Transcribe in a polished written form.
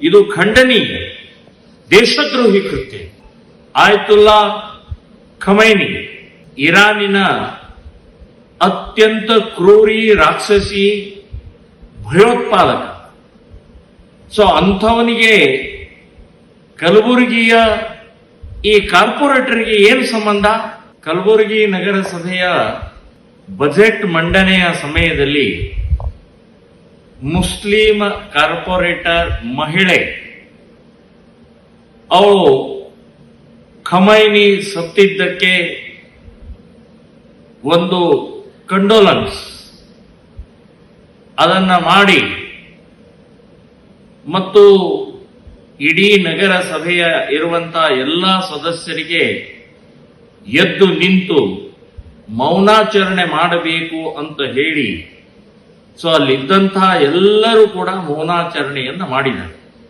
ಇದು ಖಂಡನೀಯ ದೇಶದ್ರೋಹಿ ಕೃತ್ಯ. ಆಯತುಲ್ಲಾ ಖಮೈನಿ ಇರಾನಿನ ಅತ್ಯಂತ ಕ್ರೂರಿ ರಾಕ್ಷಸಿ ಭಯೋತ್ಪಾದಕ. ಸೊ ಅಂಥವನಿಗೆ ಕಲಬುರಗಿಯ ಈ ಕಾರ್ಪೊರೇಟರ್ಗೆ ಏನು ಸಂಬಂಧ? ಕಲಬುರಗಿ ನಗರಸಭೆಯ ಬಜೆಟ್ ಮಂಡನೆಯ ಸಮಯದಲ್ಲಿ ಮುಸ್ಲಿಂ ಕಾರ್ಪೊರೇಟರ್ ಮಹಿಳೆ ಅವಳು ಖಮೈನಿ ಸತ್ತಿದ್ದಕ್ಕೆ ಒಂದು ಕಂಡೋಲೆನ್ಸ್ ಅದನ್ನ ಮಾಡಿ ಮತ್ತು ಇಡೀ ನಗರಸಭೆಯ ಇರುವಂತಹ ಎಲ್ಲ ಸದಸ್ಯರಿಗೆ ಎದ್ದು ನಿಂತು ಮೌನಾಚರಣೆ ಮಾಡಬೇಕು ಅಂತ ಹೇಳಿ, ಸೊ ಅಲ್ಲಿದ್ದಂತಹ ಎಲ್ಲರೂ ಕೂಡ ಮೌನಾಚರಣೆಯನ್ನು ಮಾಡಿದ್ದಾರೆ.